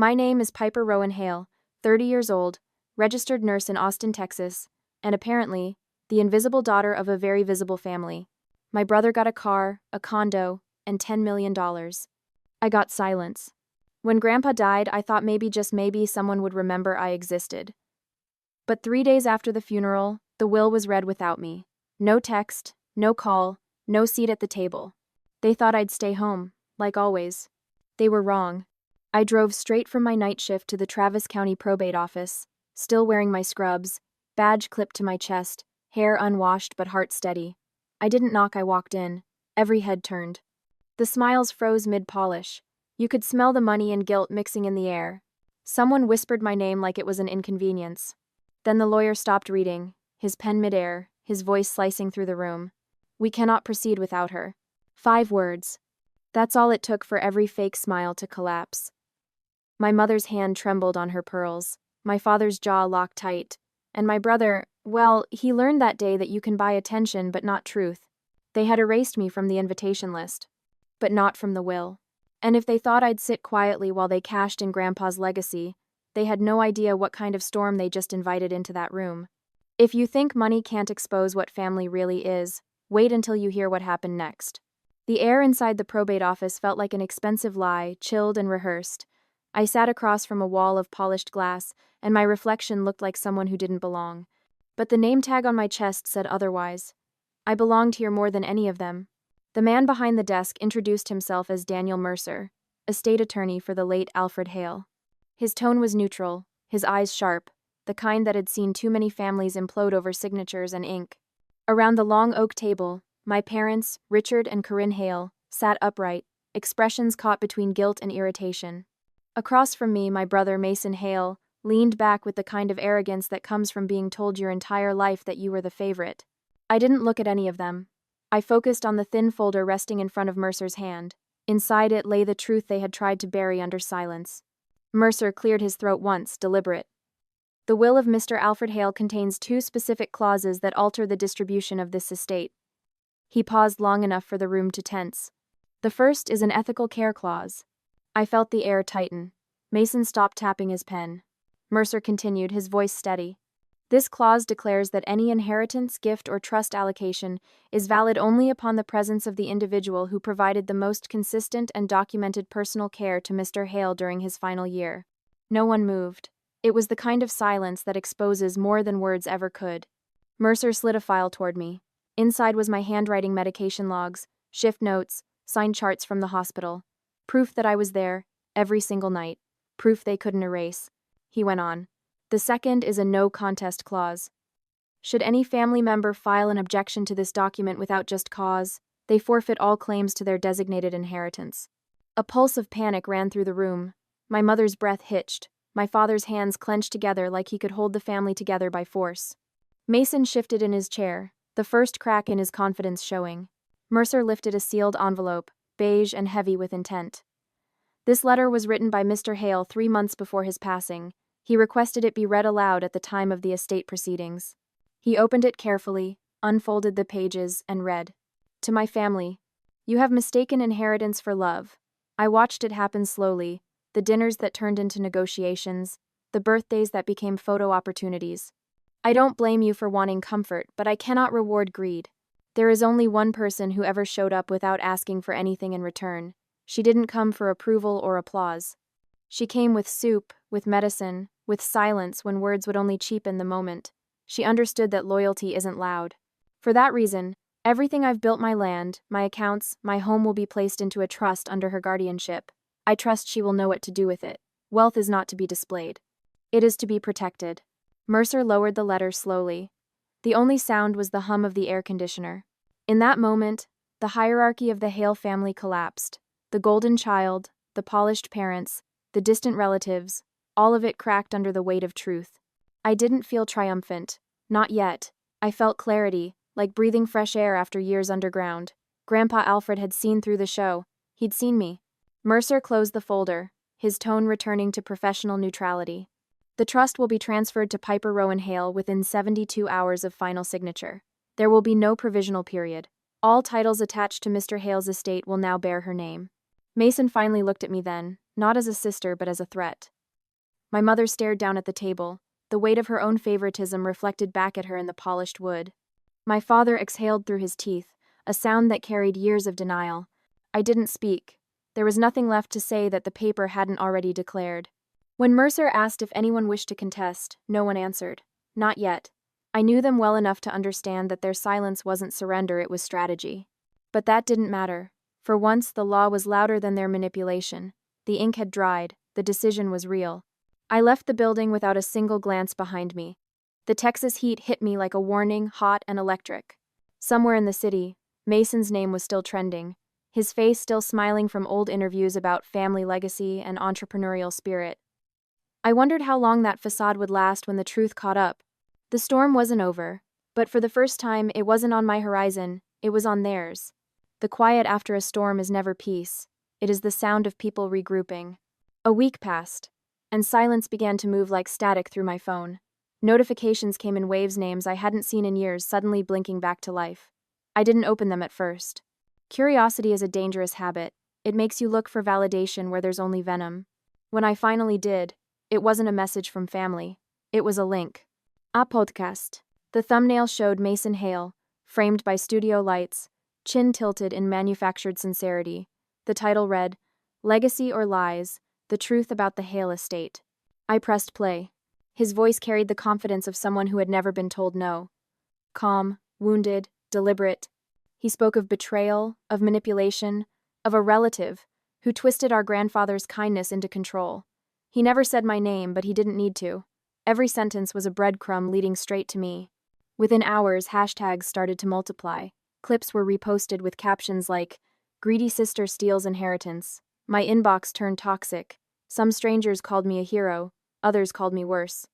My name is Piper Rowan Hale, 30 years old, registered nurse in Austin, Texas, and apparently, the invisible daughter of a very visible family. My brother got a car, a condo, and $10 million. I got silence. When Grandpa died, I thought maybe, just maybe, someone would remember I existed. But 3 days after the funeral, the will was read without me. No text, no call, no seat at the table. They thought I'd stay home, like always. They were wrong. I drove straight from my night shift to the Travis County probate office, still wearing my scrubs, badge clipped to my chest, hair unwashed but heart steady. I didn't knock, I walked in. Every head turned. The smiles froze mid-polish. You could smell the money and guilt mixing in the air. Someone whispered my name like it was an inconvenience. Then the lawyer stopped reading, his pen midair, his voice slicing through the room. We cannot proceed without her. 5 words. That's all it took for every fake smile to collapse. My mother's hand trembled on her pearls, my father's jaw locked tight, and my brother, well, he learned that day that you can buy attention but not truth. They had erased me from the invitation list, but not from the will. And if they thought I'd sit quietly while they cashed in Grandpa's legacy, they had no idea what kind of storm they just invited into that room. If you think money can't expose what family really is, wait until you hear what happened next. The air inside the probate office felt like an expensive lie, chilled and rehearsed. I sat across from a wall of polished glass, and my reflection looked like someone who didn't belong. But the name tag on my chest said otherwise. I belonged here more than any of them. The man behind the desk introduced himself as Daniel Mercer, estate attorney for the late Alfred Hale. His tone was neutral, his eyes sharp, the kind that had seen too many families implode over signatures and ink. Around the long oak table, my parents, Richard and Corinne Hale, sat upright, expressions caught between guilt and irritation. Across from me, my brother Mason Hale leaned back with the kind of arrogance that comes from being told your entire life that you were the favorite. I didn't look at any of them. I focused on the thin folder resting in front of Mercer's hand. Inside it lay the truth they had tried to bury under silence. Mercer cleared his throat once, deliberate. The will of Mr. Alfred Hale contains 2 specific clauses that alter the distribution of this estate. He paused long enough for the room to tense. The first is an ethical care clause. I felt the air tighten. Mason stopped tapping his pen. Mercer continued, his voice steady. This clause declares that any inheritance, gift, or trust allocation is valid only upon the presence of the individual who provided the most consistent and documented personal care to Mr. Hale during his final year. No one moved. It was the kind of silence that exposes more than words ever could. Mercer slid a file toward me. Inside was my handwriting medication logs, shift notes, signed charts from the hospital. Proof that I was there, every single night. Proof they couldn't erase. He went on. The second is a no contest clause. Should any family member file an objection to this document without just cause, they forfeit all claims to their designated inheritance. A pulse of panic ran through the room. My mother's breath hitched. My father's hands clenched together like he could hold the family together by force. Mason shifted in his chair, the first crack in his confidence showing. Mercer lifted a sealed envelope, beige and heavy with intent. This letter was written by Mr. Hale 3 months before his passing. He requested it be read aloud at the time of the estate proceedings. He opened it carefully, unfolded the pages, and read. To my family, you have mistaken inheritance for love. I watched it happen slowly, the dinners that turned into negotiations, the birthdays that became photo opportunities. I don't blame you for wanting comfort, but I cannot reward greed. There is only one person who ever showed up without asking for anything in return. She didn't come for approval or applause. She came with soup, with medicine, with silence when words would only cheapen the moment. She understood that loyalty isn't loud. For that reason, everything I've built, my land, my accounts, my home, will be placed into a trust under her guardianship. I trust she will know what to do with it. Wealth is not to be displayed. It is to be protected. Mercer lowered the letter slowly. The only sound was the hum of the air conditioner. In that moment, the hierarchy of the Hale family collapsed. The golden child, the polished parents, the distant relatives, all of it cracked under the weight of truth. I didn't feel triumphant. Not yet. I felt clarity, like breathing fresh air after years underground. Grandpa Alfred had seen through the show. He'd seen me. Mercer closed the folder, his tone returning to professional neutrality. The trust will be transferred to Piper Rowan Hale within 72 hours of final signature. There will be no provisional period. All titles attached to Mr. Hale's estate will now bear her name. Mason finally looked at me then, not as a sister but as a threat. My mother stared down at the table, the weight of her own favoritism reflected back at her in the polished wood. My father exhaled through his teeth, a sound that carried years of denial. I didn't speak. There was nothing left to say that the paper hadn't already declared. When Mercer asked if anyone wished to contest, no one answered. Not yet. I knew them well enough to understand that their silence wasn't surrender, it was strategy. But that didn't matter. For once, the law was louder than their manipulation. The ink had dried. The decision was real. I left the building without a single glance behind me. The Texas heat hit me like a warning, hot and electric. Somewhere in the city, Mason's name was still trending, his face still smiling from old interviews about family legacy and entrepreneurial spirit. I wondered how long that facade would last when the truth caught up. The storm wasn't over, but for the first time it wasn't on my horizon, it was on theirs. The quiet after a storm is never peace. It is the sound of people regrouping. A week passed, and silence began to move like static through my phone. Notifications came in waves, names I hadn't seen in years suddenly blinking back to life. I didn't open them at first. Curiosity is a dangerous habit. It makes you look for validation where there's only venom. When I finally did, it wasn't a message from family. It was a link. A podcast. The thumbnail showed Mason Hale, framed by studio lights, chin tilted in manufactured sincerity. The title read, "Legacy or Lies? The Truth About the Hale Estate." I pressed play. His voice carried the confidence of someone who had never been told no. Calm, wounded, deliberate. He spoke of betrayal, of manipulation, of a relative who twisted our grandfather's kindness into control. He never said my name, but he didn't need to. Every sentence was a breadcrumb leading straight to me. Within hours, hashtags started to multiply. Clips were reposted with captions like, "Greedy sister steals inheritance." My inbox turned toxic. Some strangers called me a hero, others called me worse.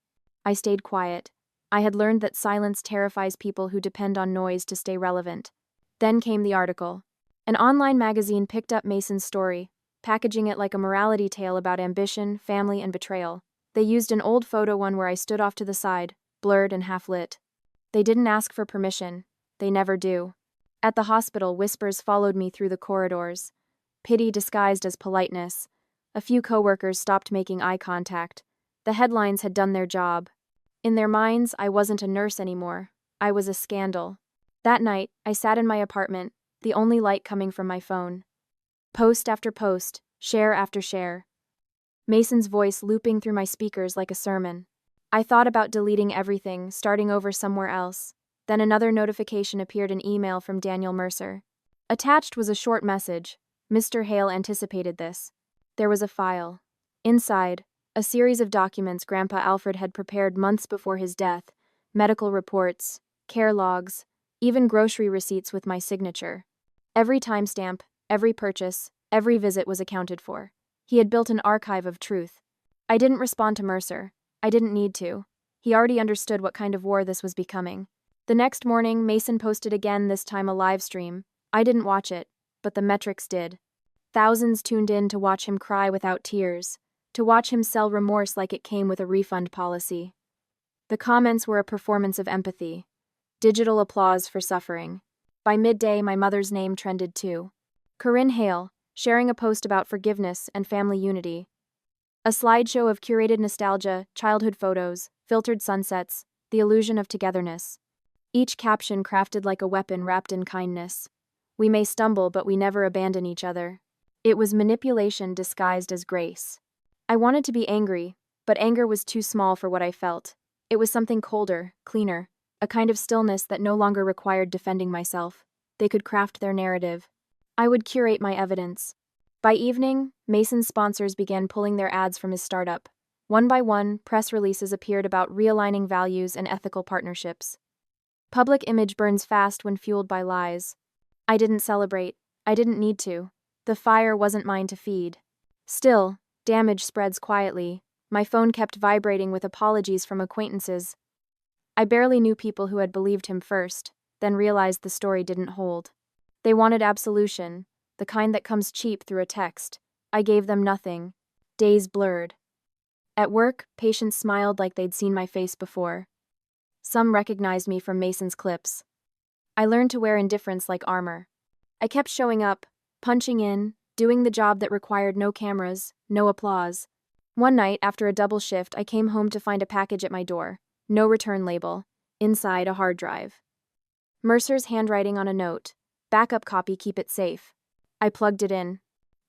I stayed quiet. I had learned that silence terrifies people who depend on noise to stay relevant. Then came the article. An online magazine picked up Mason's story, packaging it like a morality tale about ambition, family, and betrayal. They used an old photo, one where I stood off to the side, blurred and half-lit. They didn't ask for permission. They never do. At the hospital, whispers followed me through the corridors. Pity disguised as politeness. A few coworkers stopped making eye contact. The headlines had done their job. In their minds, I wasn't a nurse anymore. I was a scandal. That night, I sat in my apartment, the only light coming from my phone. Post after post, share after share. Mason's voice looping through my speakers like a sermon. I thought about deleting everything, starting over somewhere else. Then another notification appeared, an email from Daniel Mercer. Attached was a short message. Mr. Hale anticipated this. There was a file. Inside, a series of documents Grandpa Alfred had prepared months before his death, medical reports, care logs, even grocery receipts with my signature. Every timestamp, every purchase, every visit was accounted for. He had built an archive of truth. I didn't respond to Mercer. I didn't need to. He already understood what kind of war this was becoming. The next morning, Mason posted again, this time a live stream. I didn't watch it, but the metrics did. Thousands tuned in to watch him cry without tears, to watch him sell remorse like it came with a refund policy. The comments were a performance of empathy. Digital applause for suffering. By midday, my mother's name trended too. Corinne Hale, sharing a post about forgiveness and family unity. A slideshow of curated nostalgia, childhood photos, filtered sunsets, the illusion of togetherness. Each caption crafted like a weapon wrapped in kindness. We may stumble, but we never abandon each other. It was manipulation disguised as grace. I wanted to be angry, but anger was too small for what I felt. It was something colder, cleaner, a kind of stillness that no longer required defending myself. They could craft their narrative. I would curate my evidence. By evening, Mason's sponsors began pulling their ads from his startup. One by one, press releases appeared about realigning values and ethical partnerships. Public image burns fast when fueled by lies. I didn't celebrate. I didn't need to. The fire wasn't mine to feed. Still, damage spreads quietly. My phone kept vibrating with apologies from acquaintances. I barely knew people who had believed him first, then realized the story didn't hold. They wanted absolution, the kind that comes cheap through a text. I gave them nothing. Days blurred. At work, patients smiled like they'd seen my face before. Some recognized me from Mason's clips. I learned to wear indifference like armor. I kept showing up, punching in, doing the job that required no cameras, no applause. One night, after a double shift, I came home to find a package at my door. No return label. Inside, a hard drive. Mercer's handwriting on a note. Backup copy, keep it safe. I plugged it in.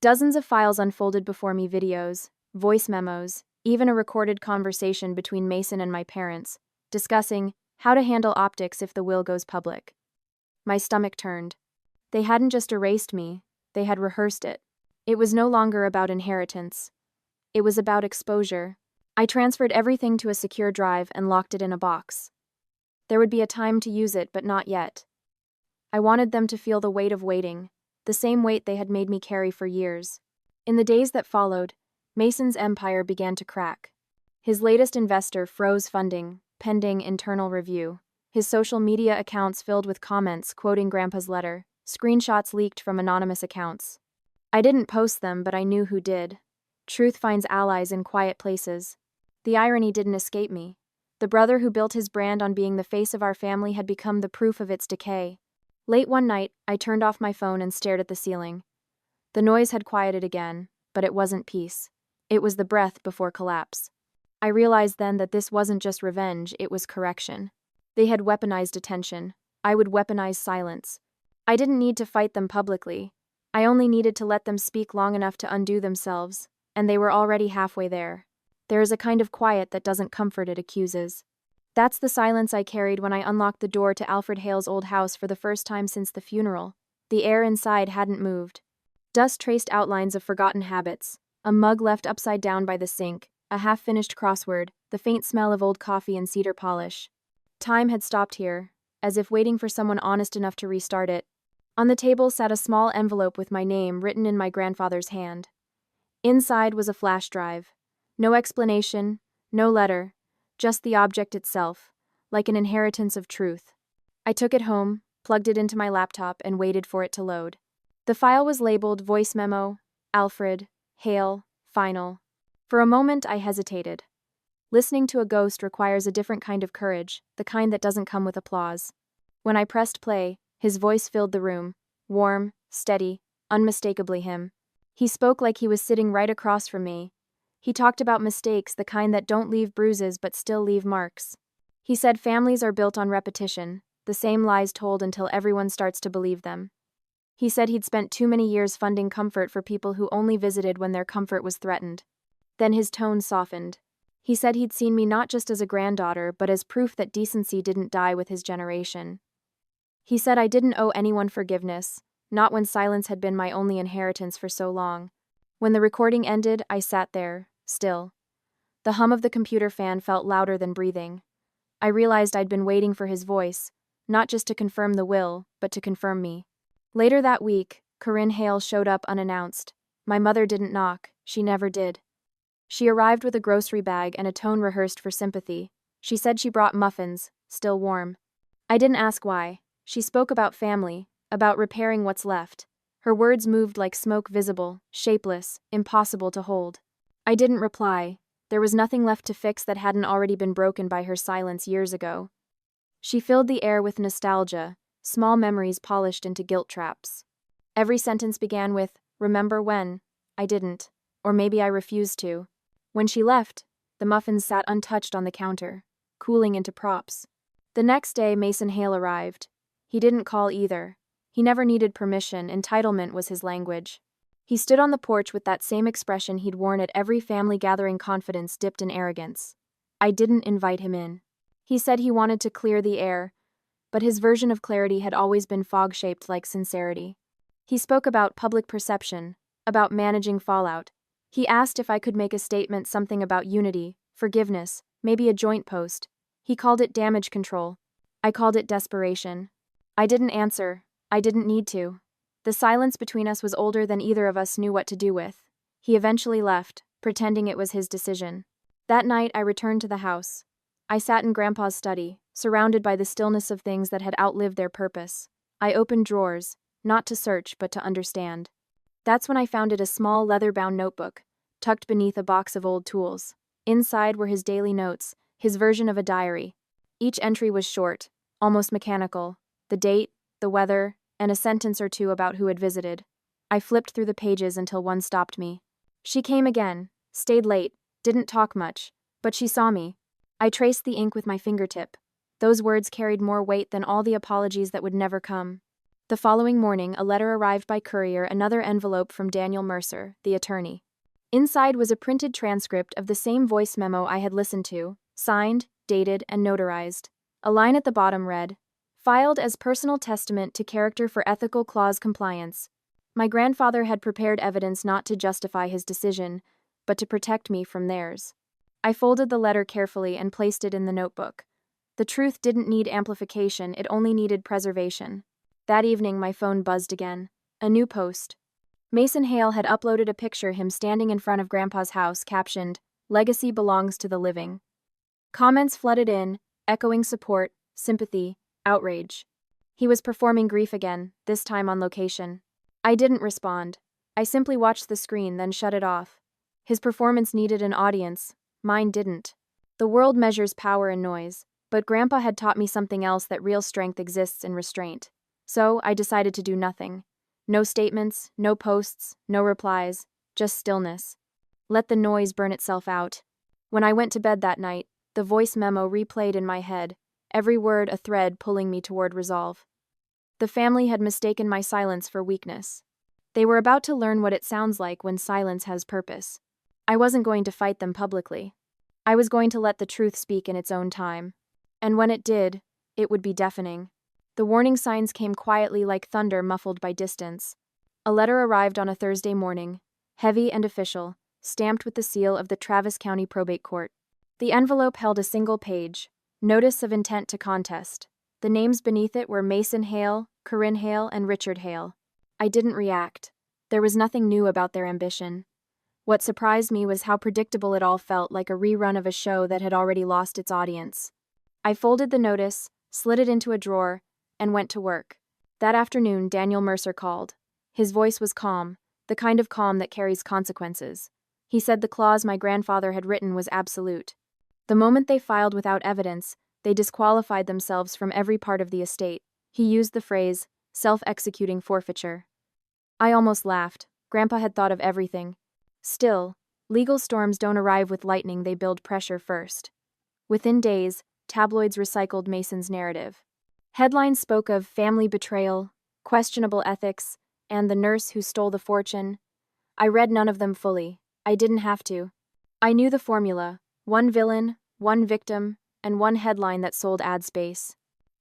Dozens of files unfolded before me: videos, voice memos, even a recorded conversation between Mason and my parents, discussing how to handle optics if the will goes public. My stomach turned. They hadn't just erased me, they had rehearsed it. It was no longer about inheritance. It was about exposure. I transferred everything to a secure drive and locked it in a box. There would be a time to use it, but not yet. I wanted them to feel the weight of waiting, the same weight they had made me carry for years. In the days that followed, Mason's empire began to crack. His latest investor froze funding, pending internal review. His social media accounts filled with comments quoting Grandpa's letter, screenshots leaked from anonymous accounts. I didn't post them, but I knew who did. Truth finds allies in quiet places. The irony didn't escape me. The brother who built his brand on being the face of our family had become the proof of its decay. Late one night, I turned off my phone and stared at the ceiling. The noise had quieted again, but it wasn't peace. It was the breath before collapse. I realized then that this wasn't just revenge, it was correction. They had weaponized attention. I would weaponize silence. I didn't need to fight them publicly. I only needed to let them speak long enough to undo themselves, and they were already halfway there. There is a kind of quiet that doesn't comfort, it accuses. That's the silence I carried when I unlocked the door to Alfred Hale's old house for the first time since the funeral. The air inside hadn't moved. Dust traced outlines of forgotten habits, a mug left upside down by the sink, a half-finished crossword, the faint smell of old coffee and cedar polish. Time had stopped here, as if waiting for someone honest enough to restart it. On the table sat a small envelope with my name written in my grandfather's hand. Inside was a flash drive. No explanation, no letter, just the object itself, like an inheritance of truth. I took it home, plugged it into my laptop, and waited for it to load. The file was labeled Voice Memo, Alfred, Hale, Final. For a moment I hesitated. Listening to a ghost requires a different kind of courage, the kind that doesn't come with applause. When I pressed play, his voice filled the room, warm, steady, unmistakably him. He spoke like he was sitting right across from me. He talked about mistakes, the kind that don't leave bruises but still leave marks. He said families are built on repetition, the same lies told until everyone starts to believe them. He said he'd spent too many years funding comfort for people who only visited when their comfort was threatened. Then his tone softened. He said he'd seen me not just as a granddaughter, but as proof that decency didn't die with his generation. He said I didn't owe anyone forgiveness, not when silence had been my only inheritance for so long. When the recording ended, I sat there, still. The hum of the computer fan felt louder than breathing. I realized I'd been waiting for his voice, not just to confirm the will, but to confirm me. Later that week, Corinne Hale showed up unannounced. My mother didn't knock, she never did. She arrived with a grocery bag and a tone rehearsed for sympathy. She said she brought muffins, still warm. I didn't ask why. She spoke about family, about repairing what's left. Her words moved like smoke, visible, shapeless, impossible to hold. I didn't reply. There was nothing left to fix that hadn't already been broken by her silence years ago. She filled the air with nostalgia, small memories polished into guilt traps. Every sentence began with, "Remember when?" I didn't. Or maybe I refused to. When she left, the muffins sat untouched on the counter, cooling into props. The next day, Mason Hale arrived. He didn't call either. He never needed permission, entitlement was his language. He stood on the porch with that same expression he'd worn at every family gathering, confidence dipped in arrogance. I didn't invite him in. He said he wanted to clear the air, but his version of clarity had always been fog-shaped like sincerity. He spoke about public perception, about managing fallout. He asked if I could make a statement, something about unity, forgiveness, maybe a joint post. He called it damage control. I called it desperation. I didn't answer. I didn't need to. The silence between us was older than either of us knew what to do with. He eventually left, pretending it was his decision. That night, I returned to the house. I sat in Grandpa's study, surrounded by the stillness of things that had outlived their purpose. I opened drawers, not to search, but to understand. That's when I found a small leather-bound notebook, tucked beneath a box of old tools. Inside were his daily notes, his version of a diary. Each entry was short, almost mechanical. The date, the weather, and a sentence or two about who had visited. I flipped through the pages until one stopped me. She came again, stayed late, didn't talk much, but she saw me. I traced the ink with my fingertip. Those words carried more weight than all the apologies that would never come. The following morning, a letter arrived by courier, another envelope from Daniel Mercer, the attorney. Inside was a printed transcript of the same voice memo I had listened to, signed, dated, and notarized. A line at the bottom read, "Filed as personal testament to character for ethical clause compliance." My grandfather had prepared evidence not to justify his decision, but to protect me from theirs. I folded the letter carefully and placed it in the notebook. The truth didn't need amplification, it only needed preservation. That evening, my phone buzzed again. A new post. Mason Hale had uploaded a picture him standing in front of Grandpa's house, captioned, "Legacy belongs to the living." Comments flooded in, echoing support, sympathy, outrage. He was performing grief again, this time on location. I didn't respond. I simply watched the screen, then shut it off. His performance needed an audience. Mine didn't. The world measures power in noise, but Grandpa had taught me something else, that real strength exists in restraint. So I decided to do nothing. No statements, no posts, no replies, just stillness. Let the noise burn itself out. When I went to bed that night, the voice memo replayed in my head, every word a thread pulling me toward resolve. The family had mistaken my silence for weakness. They were about to learn what it sounds like when silence has purpose. I wasn't going to fight them publicly. I was going to let the truth speak in its own time. And when it did, it would be deafening. The warning signs came quietly like thunder muffled by distance. A letter arrived on a Thursday morning, heavy and official, stamped with the seal of the Travis County Probate Court. The envelope held a single page, notice of intent to contest. The names beneath it were Mason Hale, Corinne Hale, and Richard Hale. I didn't react. There was nothing new about their ambition. What surprised me was how predictable it all felt, like a rerun of a show that had already lost its audience. I folded the notice, slid it into a drawer, and went to work. That afternoon, Daniel Mercer called. His voice was calm, the kind of calm that carries consequences. He said the clause my grandfather had written was absolute. The moment they filed without evidence, they disqualified themselves from every part of the estate. He used the phrase, self-executing forfeiture. I almost laughed. Grandpa had thought of everything. Still, legal storms don't arrive with lightning, they build pressure first. Within days, tabloids recycled Mason's narrative. Headlines spoke of family betrayal, questionable ethics, and the nurse who stole the fortune. I read none of them fully. I didn't have to. I knew the formula: one villain, one victim, and one headline that sold ad space.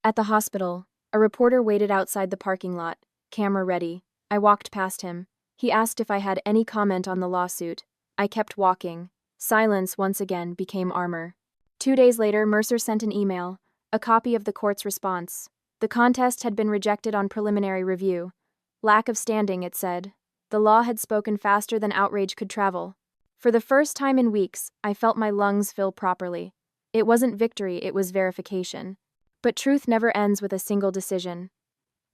At the hospital, a reporter waited outside the parking lot, camera ready. I walked past him. He asked if I had any comment on the lawsuit. I kept walking. Silence once again became armor. 2 days later, Mercer sent an email, a copy of the court's response. The contest had been rejected on preliminary review. Lack of standing, it said. The law had spoken faster than outrage could travel. For the first time in weeks, I felt my lungs fill properly. It wasn't victory, it was verification. But truth never ends with a single decision.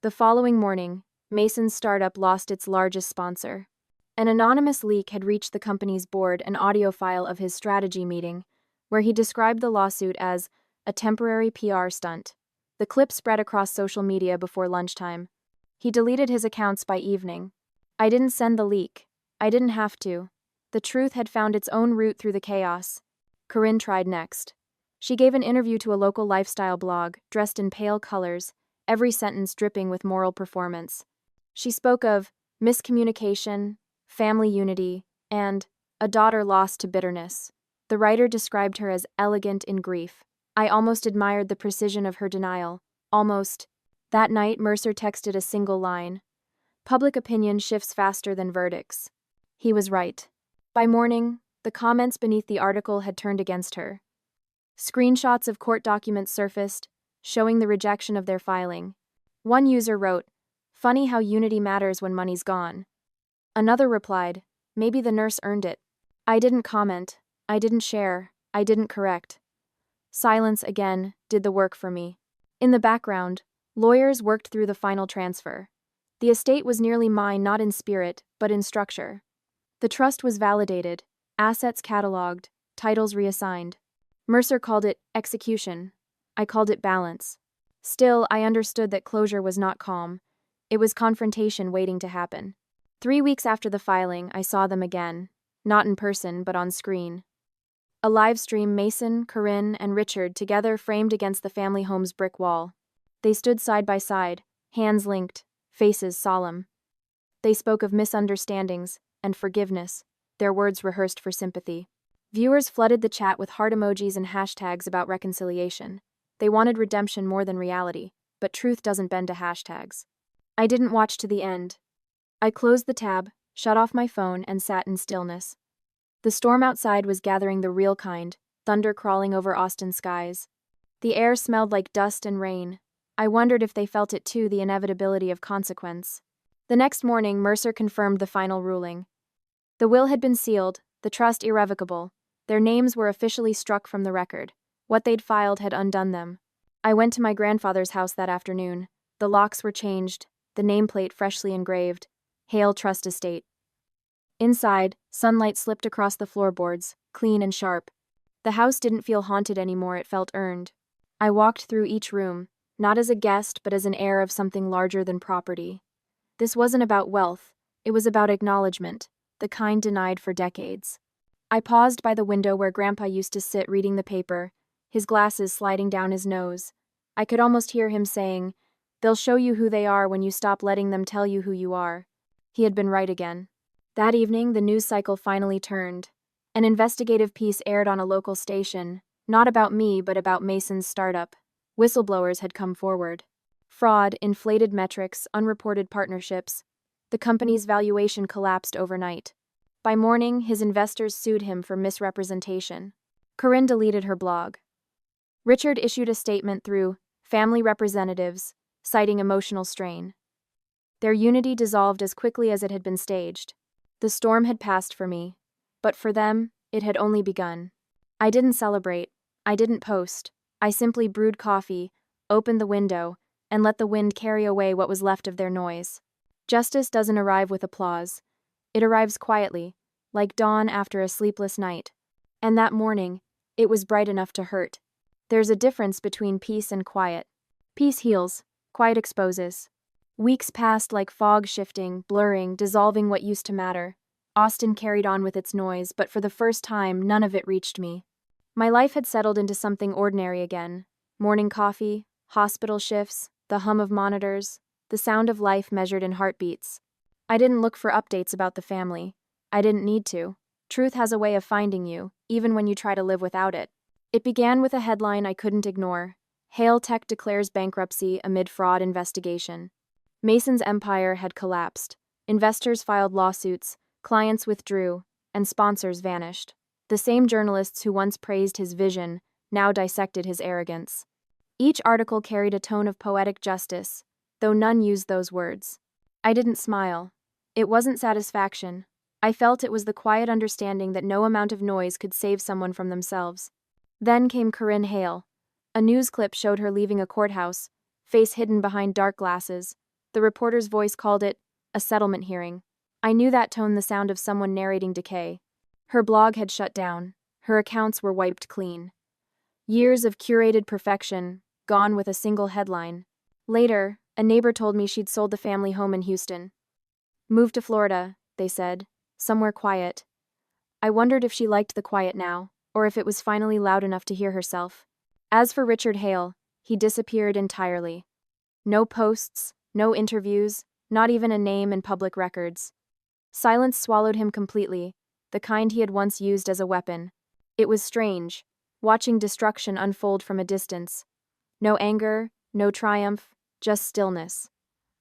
The following morning, Mason's startup lost its largest sponsor. An anonymous leak had reached the company's board, an audio file of his strategy meeting, where he described the lawsuit as a temporary PR stunt. The clip spread across social media before lunchtime. He deleted his accounts by evening. I didn't send the leak. I didn't have to. The truth had found its own route through the chaos. Corinne tried next. She gave an interview to a local lifestyle blog, dressed in pale colors, every sentence dripping with moral performance. She spoke of miscommunication, family unity, and a daughter lost to bitterness. The writer described her as elegant in grief. I almost admired the precision of her denial. Almost. That night, Mercer texted a single line. Public opinion shifts faster than verdicts. He was right. By morning, the comments beneath the article had turned against her. Screenshots of court documents surfaced, showing the rejection of their filing. One user wrote, "Funny how unity matters when money's gone." Another replied, "Maybe the nurse earned it." I didn't comment. I didn't share. I didn't correct. Silence, again, did the work for me. In the background, lawyers worked through the final transfer. The estate was nearly mine, not in spirit, but in structure. The trust was validated, assets cataloged, titles reassigned. Mercer called it execution. I called it balance. Still, I understood that closure was not calm. It was confrontation waiting to happen. 3 weeks after the filing, I saw them again. Not in person, but on screen. A live stream Mason, Corinne, and Richard together framed against the family home's brick wall. They stood side by side, hands linked, faces solemn. They spoke of misunderstandings and forgiveness, their words rehearsed for sympathy. Viewers flooded the chat with heart emojis and hashtags about reconciliation. They wanted redemption more than reality, but truth doesn't bend to hashtags. I didn't watch to the end. I closed the tab, shut off my phone, and sat in stillness. The storm outside was gathering the real kind, thunder crawling over Austin skies. The air smelled like dust and rain. I wondered if they felt it too, the inevitability of consequence. The next morning, Mercer confirmed the final ruling. The will had been sealed, the trust irrevocable. Their names were officially struck from the record. What they'd filed had undone them. I went to my grandfather's house that afternoon. The locks were changed, the nameplate freshly engraved. Hale Trust Estate. Inside, sunlight slipped across the floorboards, clean and sharp. The house didn't feel haunted anymore, it felt earned. I walked through each room, not as a guest but as an heir of something larger than property. This wasn't about wealth, it was about acknowledgement, the kind denied for decades. I paused by the window where Grandpa used to sit reading the paper, his glasses sliding down his nose. I could almost hear him saying, "They'll show you who they are when you stop letting them tell you who you are." He had been right again. That evening, the news cycle finally turned. An investigative piece aired on a local station, not about me but about Mason's startup. Whistleblowers had come forward. Fraud, inflated metrics, unreported partnerships. The company's valuation collapsed overnight. By morning, his investors sued him for misrepresentation. Corinne deleted her blog. Richard issued a statement through family representatives, citing emotional strain. Their unity dissolved as quickly as it had been staged. The storm had passed for me, but for them, it had only begun. I didn't celebrate. I didn't post. I simply brewed coffee, opened the window, and let the wind carry away what was left of their noise. Justice doesn't arrive with applause. It arrives quietly, like dawn after a sleepless night. And that morning, it was bright enough to hurt. There's a difference between peace and quiet. Peace heals, quiet exposes. Weeks passed like fog, shifting, blurring, dissolving what used to matter. Austin carried on with its noise, but for the first time, none of it reached me. My life had settled into something ordinary again. Morning coffee, hospital shifts, the hum of monitors, the sound of life measured in heartbeats. I didn't look for updates about the family. I didn't need to. Truth has a way of finding you, even when you try to live without it. It began with a headline I couldn't ignore. Hale Tech declares bankruptcy amid fraud investigation. Mason's empire had collapsed. Investors filed lawsuits, clients withdrew, and sponsors vanished. The same journalists who once praised his vision now dissected his arrogance. Each article carried a tone of poetic justice, though none used those words. I didn't smile. It wasn't satisfaction. I felt it was the quiet understanding that no amount of noise could save someone from themselves. Then came Corinne Hale. A news clip showed her leaving a courthouse, face hidden behind dark glasses. The reporter's voice called it a settlement hearing. I knew that tone, the sound of someone narrating decay. Her blog had shut down. Her accounts were wiped clean. Years of curated perfection, gone with a single headline. Later, a neighbor told me she'd sold the family home in Houston. Moved to Florida, they said, somewhere quiet. I wondered if she liked the quiet now, or if it was finally loud enough to hear herself. As for Richard Hale, he disappeared entirely. No posts, no interviews, not even a name in public records. Silence swallowed him completely, the kind he had once used as a weapon. It was strange, watching destruction unfold from a distance. No anger, no triumph, just stillness.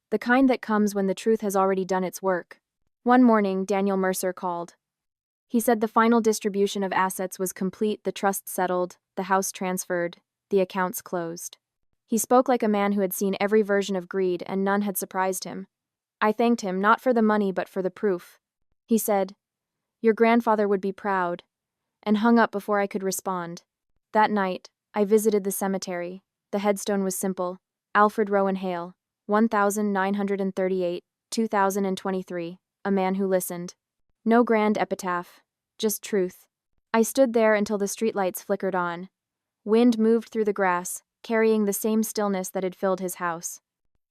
The kind that comes when the truth has already done its work. One morning, Daniel Mercer called. He said the final distribution of assets was complete, the trust settled, the house transferred, the accounts closed. He spoke like a man who had seen every version of greed, and none had surprised him. I thanked him, not for the money but for the proof. He said, "Your grandfather would be proud," and hung up before I could respond. That night, I visited the cemetery. The headstone was simple. Alfred Rowan Hale, 1938, 2023, a man who listened. No grand epitaph, just truth. I stood there until the streetlights flickered on. Wind moved through the grass, carrying the same stillness that had filled his house.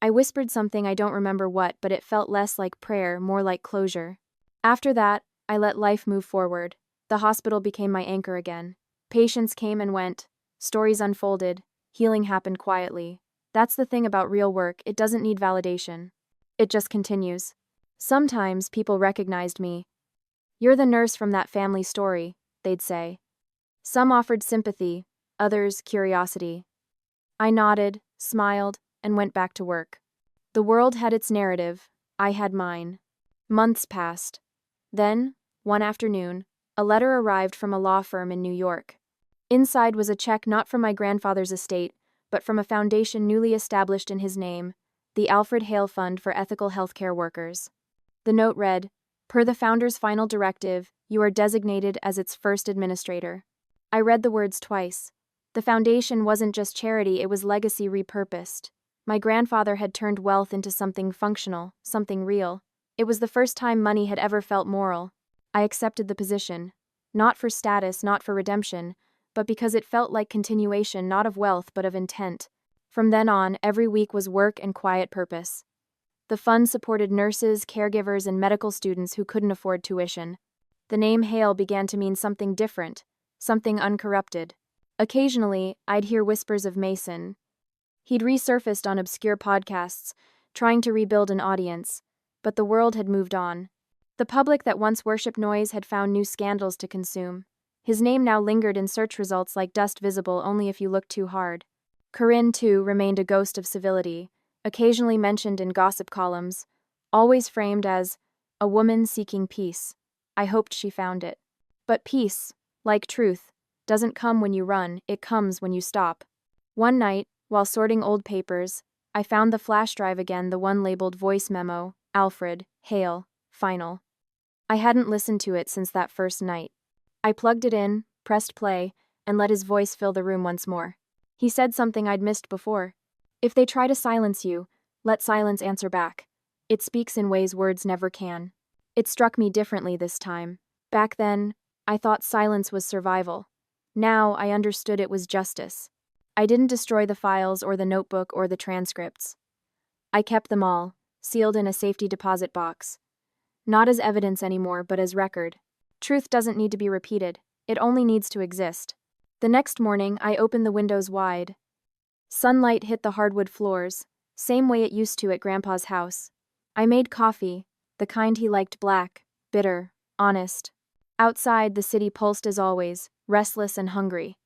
I whispered something, I don't remember what, but it felt less like prayer, more like closure. After that, I let life move forward. The hospital became my anchor again. Patients came and went. Stories unfolded. Healing happened quietly. That's the thing about real work, it doesn't need validation. It just continues. Sometimes people recognized me. "You're the nurse from that family story," they'd say. Some offered sympathy, others curiosity. I nodded, smiled, and went back to work. The world had its narrative, I had mine. Months passed. Then, one afternoon, a letter arrived from a law firm in New York. Inside was a check not from my grandfather's estate, but from a foundation newly established in his name, the Alfred Hale Fund for Ethical Healthcare Workers. The note read, "Per the founder's final directive, you are designated as its first administrator." I read the words twice. The foundation wasn't just charity, it was legacy repurposed. My grandfather had turned wealth into something functional, something real. It was the first time money had ever felt moral. I accepted the position. Not for status, not for redemption, but because it felt like continuation not of wealth but of intent. From then on, every week was work and quiet purpose. The fund supported nurses, caregivers, and medical students who couldn't afford tuition. The name Hale began to mean something different, something uncorrupted. Occasionally, I'd hear whispers of Mason. He'd resurfaced on obscure podcasts, trying to rebuild an audience, but the world had moved on. The public that once worshipped noise had found new scandals to consume. His name now lingered in search results like dust visible only if you looked too hard. Corinne, too, remained a ghost of civility, occasionally mentioned in gossip columns, always framed as a woman seeking peace. I hoped she found it. But peace, like truth, doesn't come when you run, it comes when you stop. One night, while sorting old papers, I found the flash drive again, the one labeled voice memo, Alfred, Hale, final. I hadn't listened to it since that first night. I plugged it in, pressed play, and let his voice fill the room once more. He said something I'd missed before. If they try to silence you, let silence answer back. It speaks in ways words never can. It struck me differently this time. Back then, I thought silence was survival. Now I understood it was justice. I didn't destroy the files or the notebook or the transcripts. I kept them all, sealed in a safety deposit box. Not as evidence anymore, but as record. Truth doesn't need to be repeated, it only needs to exist. The next morning, I opened the windows wide. Sunlight hit the hardwood floors, same way it used to at Grandpa's house. I made coffee, the kind he liked, black, bitter, honest. Outside, the city pulsed as always, restless and hungry.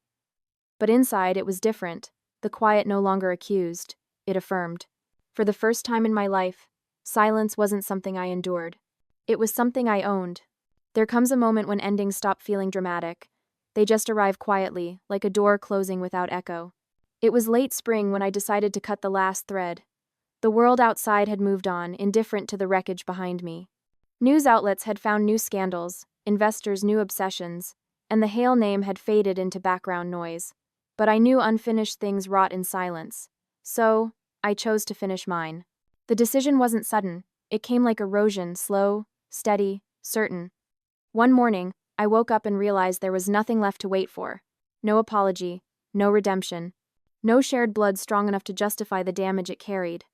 But inside, it was different. The quiet no longer accused, it affirmed. For the first time in my life, silence wasn't something I endured. It was something I owned. There comes a moment when endings stop feeling dramatic. They just arrive quietly, like a door closing without echo. It was late spring when I decided to cut the last thread. The world outside had moved on, indifferent to the wreckage behind me. News outlets had found new scandals, investors new obsessions, and the Hale name had faded into background noise. But I knew unfinished things rot in silence. So, I chose to finish mine. The decision wasn't sudden. It came like erosion, slow, steady, certain. One morning, I woke up and realized there was nothing left to wait for. No apology, no redemption, no shared blood strong enough to justify the damage it carried.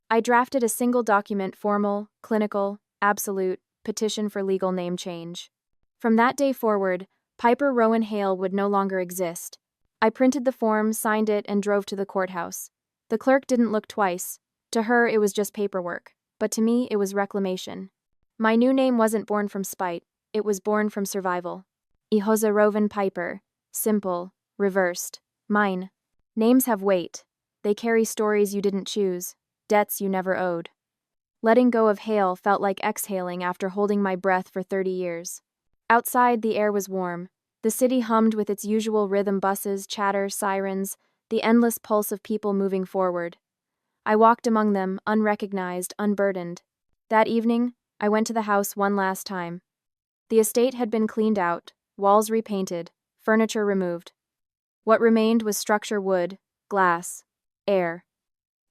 I drafted a single document, formal, clinical, absolute, petition for legal name change. From that day forward, Piper Rowan Hale would no longer exist. I printed the form, signed it, and drove to the courthouse. The clerk didn't look twice. To her, it was just paperwork. But to me, it was reclamation. My new name wasn't born from spite. It was born from survival. Ihoza Rowan Piper. Simple. Reversed. Mine. Names have weight. They carry stories you didn't choose. Debts you never owed. Letting go of Hale felt like exhaling after holding my breath for 30 years. Outside, the air was warm. The city hummed with its usual rhythm, buses, chatter, sirens, the endless pulse of people moving forward. I walked among them, unrecognized, unburdened. That evening, I went to the house one last time. The estate had been cleaned out, walls repainted, furniture removed. What remained was structure, wood, glass, air.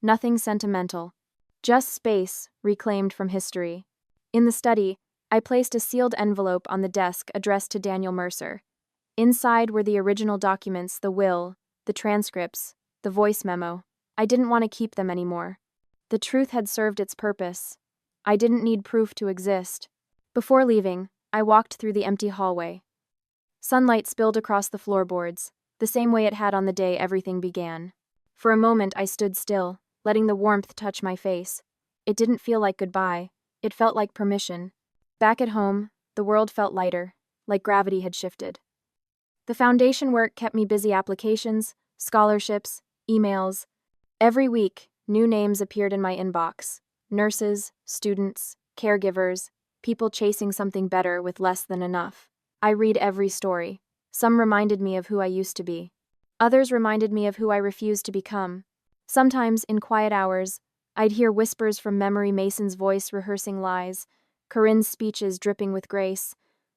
Nothing sentimental. Just space, reclaimed from history. In the study, I placed a sealed envelope on the desk addressed to Daniel Mercer. Inside were the original documents, the will, the transcripts, the voice memo. I didn't want to keep them anymore. The truth had served its purpose. I didn't need proof to exist. Before leaving, I walked through the empty hallway. Sunlight spilled across the floorboards, the same way it had on the day everything began. For a moment I stood still, letting the warmth touch my face. It didn't feel like goodbye, it felt like permission. Back at home, the world felt lighter, like gravity had shifted. The foundation work kept me busy: applications, scholarships, emails. Every week, new names appeared in my inbox: nurses, students, caregivers, people chasing something better with less than enough. I read every story. Some reminded me of who I used to be. Others reminded me of who I refused to become. Sometimes, in quiet hours, I'd hear whispers from memory: Mason's voice rehearsing lies, Corinne's speeches dripping with grace,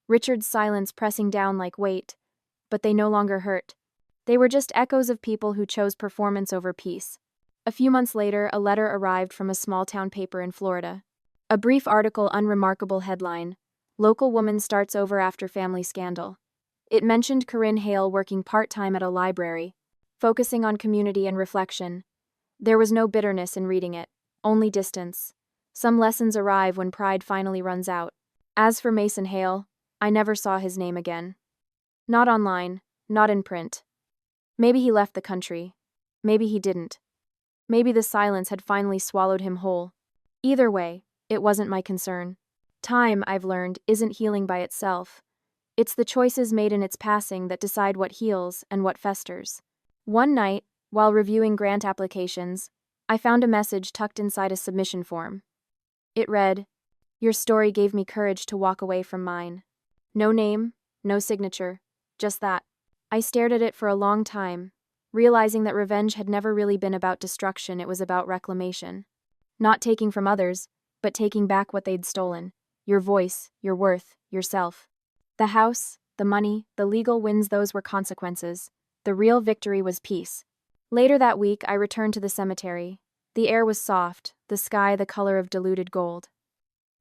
Richard's silence pressing down like weight. But they no longer hurt. They were just echoes of people who chose performance over peace. A few months later, a letter arrived from a small-town paper in Florida. A brief article, unremarkable headline: Local woman starts over after family scandal. It mentioned Corinne Hale working part-time at a library, focusing on community and reflection. There was no bitterness in reading it, only distance. Some lessons arrive when pride finally runs out. As for Mason Hale, I never saw his name again. Not online, not in print. Maybe he left the country. Maybe he didn't. Maybe the silence had finally swallowed him whole. Either way, it wasn't my concern. Time, I've learned, isn't healing by itself. It's the choices made in its passing that decide what heals and what festers. One night, while reviewing grant applications, I found a message tucked inside a submission form. It read, "Your story gave me courage to walk away from mine." No name, no signature, just that. I stared at it for a long time, realizing that revenge had never really been about destruction, it was about reclamation. Not taking from others, but taking back what they'd stolen. Your voice, your worth, yourself. The house, the money, the legal wins, those were consequences. The real victory was peace. Later that week, I returned to the cemetery. The air was soft, the sky the color of diluted gold.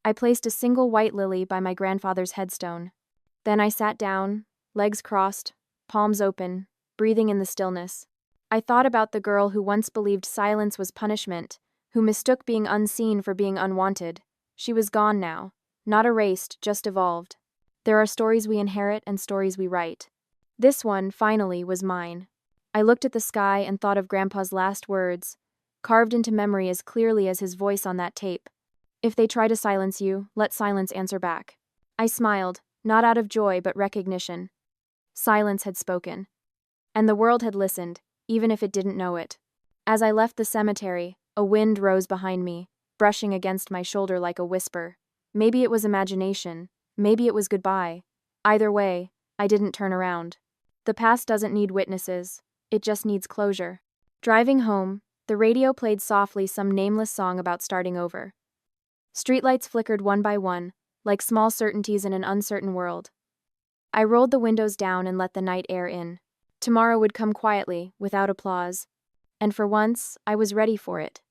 I placed a single white lily by my grandfather's headstone. Then I sat down, legs crossed, palms open, breathing in the stillness. I thought about the girl who once believed silence was punishment, who mistook being unseen for being unwanted. She was gone now, not erased, just evolved. There are stories we inherit and stories we write. This one, finally, was mine. I looked at the sky and thought of Grandpa's last words, carved into memory as clearly as his voice on that tape. "If they try to silence you, let silence answer back." I smiled, not out of joy but recognition. Silence had spoken. And the world had listened, even if it didn't know it. As I left the cemetery, a wind rose behind me, brushing against my shoulder like a whisper. Maybe it was imagination, maybe it was goodbye. Either way, I didn't turn around. The past doesn't need witnesses, it just needs closure. Driving home, the radio played softly some nameless song about starting over. Streetlights flickered one by one, like small certainties in an uncertain world. I rolled the windows down and let the night air in. Tomorrow would come quietly, without applause. And for once, I was ready for it.